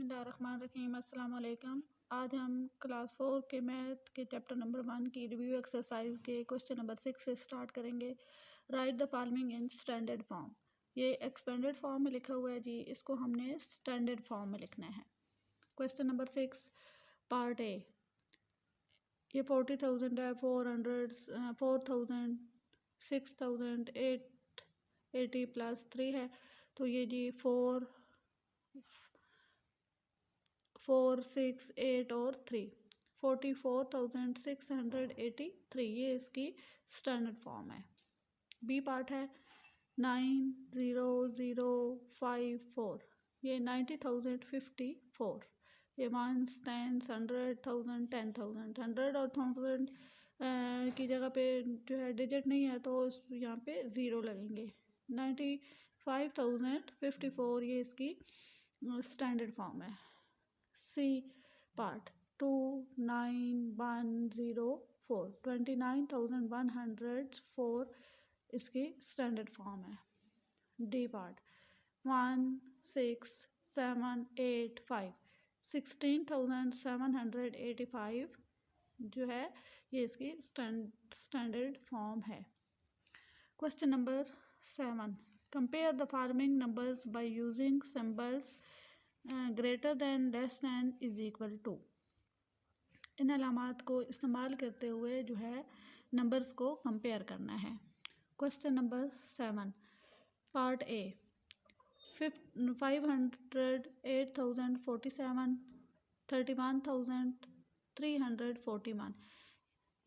बिस्मिल्लाहिर्रहमानिर्रहीम। अस्सलाम वालेकुम। आज हम क्लास 4 के मैथ के चैप्टर नंबर 1 की रिव्यू एक्सरसाइज के क्वेश्चन नंबर 6 से स्टार्ट करेंगे। Right the following in standard form. ये एक्सपेंडेड फॉर्म में लिखा हुआ है जी, इसको हमने स्टैंडर्ड फॉर्म में लिखना है। Question number 6 part A. ये 40,000 है, 400, 4,000, 6,000, 880 प्लस 3 है। तो ये जी 4, 6, 8 और 3, 44,683, ये इसकी स्टैंडर्ड फॉर्म है। बी पार्ट है 90054, ये 90,054, ये 1s, 10s, 100,000, 10,000, 100 और 1000 की जगह पे जो है डिजिट नहीं है तो यहाँ पे ज़ीरो लगेंगे। 95,054, ये इसकी स्टैंडर्ड फॉर्म है। सी पार्ट 29,104, 29,104 इसकी स्टैंडर्ड फॉर्म है। डी पार्ट 16,785, 16,785 जो है ये इसकी स्टैंडर्ड फॉर्म है। Question number 7 compare the following numbers by using symbols greater than, less than, is equal to. इन अलामात को इस्तेमाल करते हुए जो है नंबर्स को कंपेयर करना है। क्वेश्चन नंबर 7 पार्ट ए 508,047, 31,341,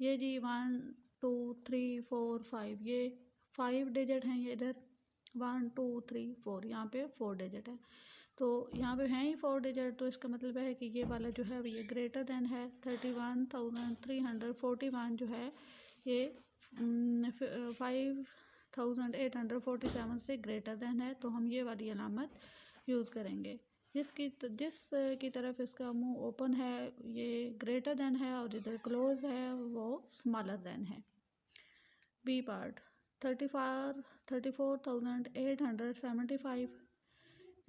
ये जी 1 2 3 4 5, ये 5 डिजिट हैं। ये इधर 1 2 3 4, यहाँ पे 4 डिजिट है। तो यहाँ पे हैं ही 4 डिजिट, तो इसका मतलब है कि ये वाला जो है ये ग्रेटर देन है। 31,341 जो है ये 5,847 से ग्रेटर देन है, तो हम ये वाली अलामत यूज़ करेंगे। जिस की तरफ इसका मुंह ओपन है ये ग्रेटर देन है, और इधर क्लोज है वो स्मॉलर देन है। बी पार्ट 34,875,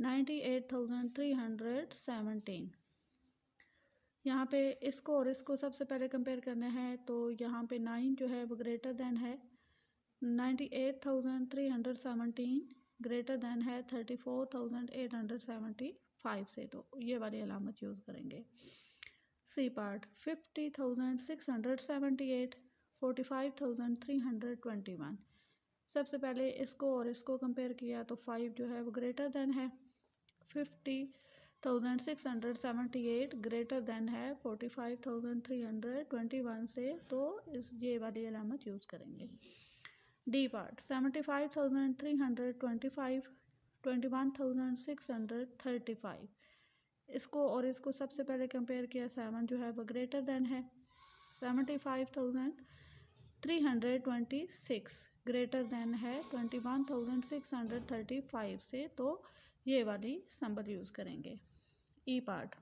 98,317, यहाँ पे इसको और इसको सबसे पहले कंपेयर करना है। तो यहाँ पे 9 जो है वो ग्रेटर देन है 98,317, ग्रेटर देन है 34,875 से, तो ये वाली अलामत यूज़ करेंगे। सी पार्ट 50,678, 45,321, सबसे पहले इसको और इसको कंपेयर किया तो 5 जो है वो ग्रेटर देन है 50,678, ग्रेटर देन है 45,321 से, तो ये वाली अलामत यूज़ करेंगे। डी पार्ट 75,325, 21,635, इसको और इसको सबसे पहले कंपेयर किया। 7 जो है वो ग्रेटर देन है 75,326, ग्रेटर देन है 21,635 से, तो ये वाली सिंबल यूज़ करेंगे। ई पार्ट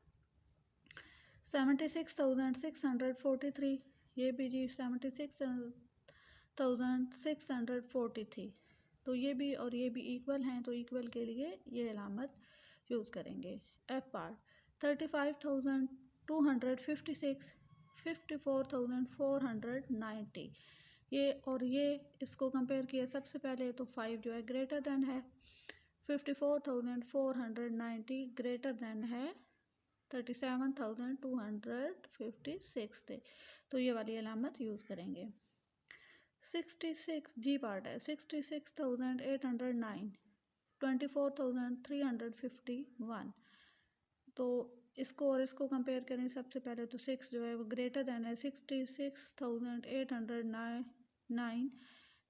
76,643, ये भी जी 76,643, तो ये भी और ये भी इक्वल हैं, तो इक्वल के लिए ये अलामत यूज़ करेंगे। एफ पार्ट 35,256, 54,490, ये और ये इसको कंपेयर किया सबसे पहले तो 5 जो है ग्रेटर देन है 54,490, ग्रेटर देन है 37,256 थे, तो ये वाली अलामत यूज़ करेंगे। 66 जी पार्ट है 66,809, 24,351, तो इसको और इसको कंपेयर करें सबसे पहले तो 6 जो है वो ग्रेटर देन है 66,809,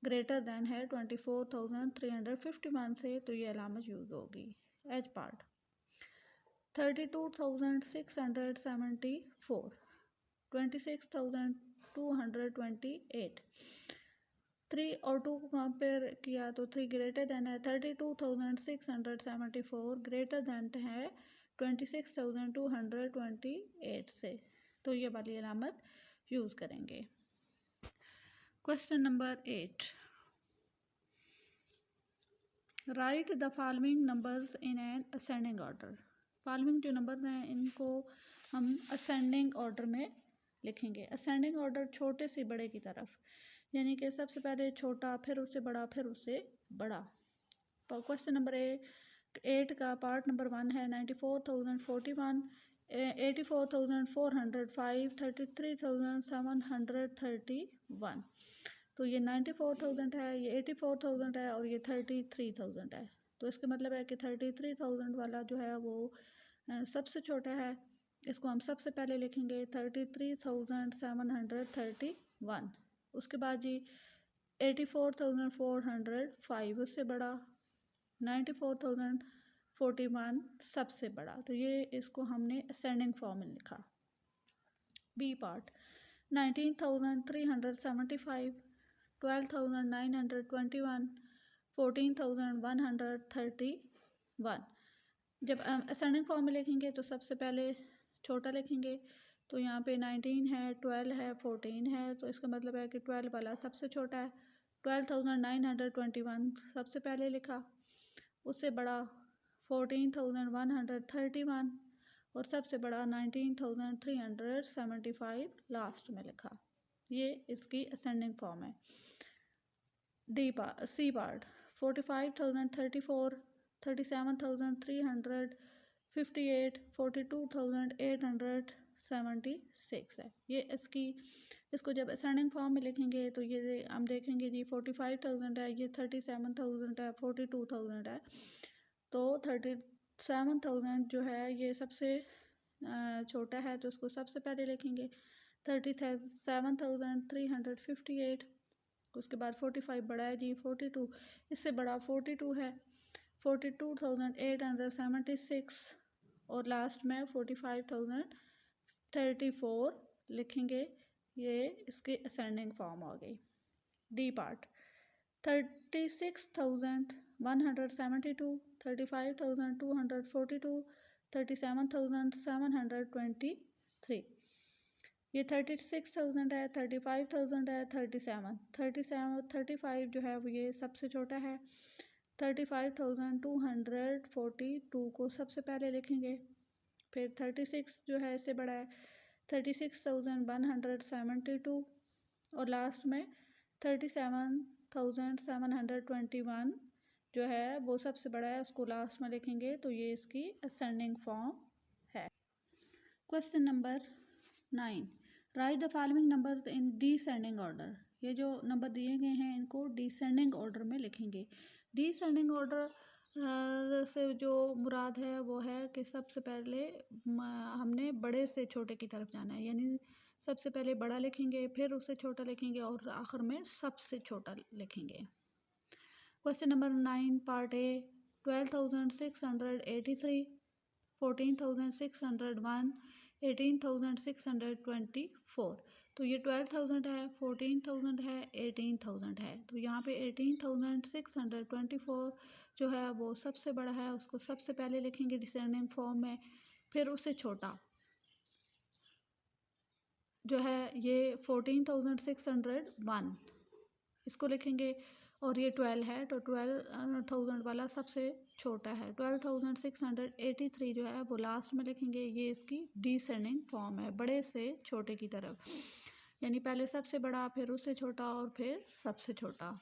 ग्रेटर देन है 24,351 से, तो ये अलामत यूज़ होगी। एच पार्ट 32,674, 26,228, 3 और 2 को कंपेयर किया तो 3 ग्रेटर देन है 32,674, ग्रेटर देन है 26,228 से, तो ये वाली अलामत यूज़ करेंगे। Question number 8 right the following numbers in an ascending order. Following जो नंबर हैं इनको हम असेंडिंग ऑर्डर में लिखेंगे। असेंडिंग ऑर्डर छोटे से बड़े की तरफ, यानी कि सबसे पहले छोटा, फिर उससे बड़ा, फिर उससे बड़ा। क्वेश्चन नंबर 8 का पार्ट नंबर 1 है 94,041, 84,405, 33,731। तो ये 94,000 है, ये 84,000 है और ये 33,000 है। तो इसका मतलब है कि 33,000 वाला जो है वो सबसे छोटा है। इसको हम सबसे पहले लिखेंगे 33,731। उसके बाद जी 84,405 उससे बड़ा, 94,041 सबसे बड़ा। तो ये इसको हमने असेंडिंग फॉर्म में लिखा। B part 19,375, 12,921, 14,131। जब असेंडिंग फॉर्म में लिखेंगे तो सबसे पहले छोटा लिखेंगे। तो यहाँ पे 19 है, 12 है, 14 है, तो इसका मतलब है कि 12 वाला सबसे छोटा है। 12,921 सबसे पहले लिखा, उससे बड़ा 14,131 और सबसे बड़ा 19,375 लास्ट में लिखा। ये इसकी असेंडिंग फॉर्म है। सी पार्ट 45,034, 37,358, 42,876 है। ये इसको जब असेंडिंग फॉर्म में लिखेंगे तो ये हम देखेंगे जी 45,000 है, ये 37,000 है, 42,000 है। तो 37,000 जो है ये सबसे छोटा है, तो उसको सबसे पहले लिखेंगे 37,358। उसके बाद 45 बड़ा है जी, 42 इससे बड़ा 42 है, 42,876 और लास्ट में 45,034 लिखेंगे। ये इसकी असेंडिंग फॉर्म आ गई। D part 36,172, 35,242, 37,723। ये 36,000 है, 35,000 है, 35 जो है वो ये सबसे छोटा है। 35,242 को सबसे पहले लिखेंगे। फिर 36 जो है इससे बड़ा है, 36,172 और लास्ट में 37,721 जो है वो सबसे बड़ा है, उसको लास्ट में लिखेंगे। तो ये इसकी असेंडिंग फॉर्म है। Question number 9, right the following number in descending order. ये जो नंबर दिए गए हैं इनको डिसेंडिंग ऑर्डर में लिखेंगे। डिसेंडिंग ऑर्डर से जो मुराद है वो है कि सबसे पहले हमने बड़े से छोटे की तरफ जाना है, यानी सबसे पहले बड़ा लिखेंगे, फिर उससे छोटा लिखेंगे और आखिर में सबसे छोटा लिखेंगे। Question number 9 part A 12,683, 14,601, 18,624। तो ये 12,000 है, 14,000 है, 18,000 है। तो यहाँ पे 18,624 जो है वो सबसे बड़ा है, उसको सबसे पहले लिखेंगे डिसेंडिंग फॉर्म में। फिर उससे छोटा जो है ये 14,601 इसको लिखेंगे और ये 12 है, तो 12,000 वाला सबसे छोटा है। 12,683 जो है वो लास्ट में लिखेंगे। ये इसकी डिसेंडिंग फॉर्म है, बड़े से छोटे की तरफ, यानी पहले सबसे बड़ा, फिर उससे छोटा और फिर सबसे छोटा।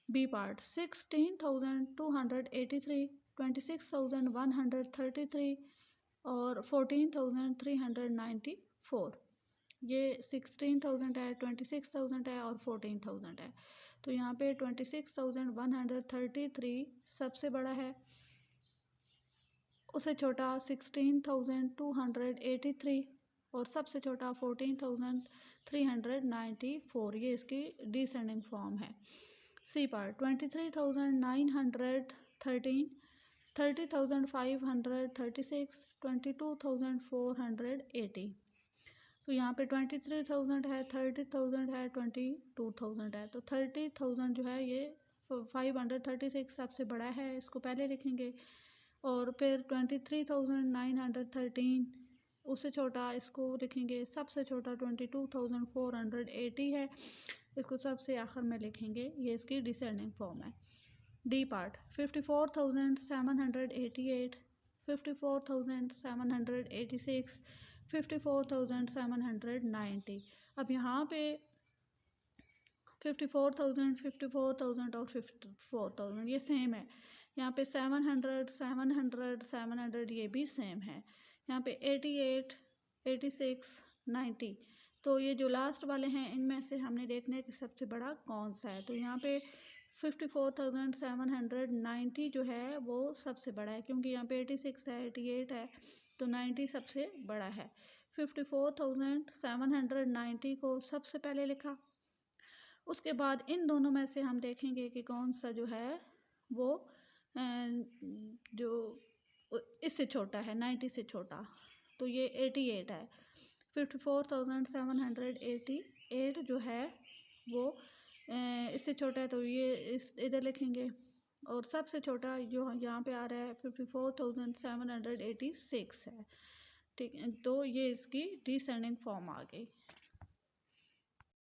बी पार्ट 16,283, 26,133 और 14,394। ये 16,000 है, 26,000 है और 14,000 है। तो यहाँ पे 26,133 सबसे बड़ा है, उससे छोटा 16,283 और सबसे छोटा 14,394। ये इसकी डिसेंडिंग फॉर्म है। C part 23,913, 30,536, 22,480। तो यहाँ पे 23,000 है, 30,000 है, 22,000 है। तो 30,000 जो है ये 536 सबसे बड़ा है, इसको पहले लिखेंगे। और फिर 23,913 उससे छोटा, इसको लिखेंगे। सबसे छोटा 22,480 है, इसको सबसे आखिर में लिखेंगे। ये इसकी डिसेंडिंग फॉर्म है। D part 54,788, 54,786, 54,790। अब यहाँ पे 54,000 और 54,000 ये सेम है। यहाँ पे 700, 700, 700 ये भी सेम है। यहाँ पे 88, 86, 90। तो ये जो लास्ट वाले हैं इनमें से हमने देखना है कि सबसे बड़ा कौन सा है। तो यहाँ पे 54,790 जो है वो सबसे बड़ा है, क्योंकि यहाँ पे 86 है, 88 है, तो 90 सबसे बड़ा है। 54,790 को सबसे पहले लिखा। उसके बाद इन दोनों में से हम देखेंगे कि कौन सा जो है वो जो इससे छोटा है, 90 से छोटा। तो ये 88 है। 54,788 जो है वो इससे छोटा है, तो ये इधर लिखेंगे। और सबसे छोटा जो यहाँ पे आ रहा है 54,786 है। ठीक है, तो ये इसकी डिसेंडिंग फॉर्म आ गई।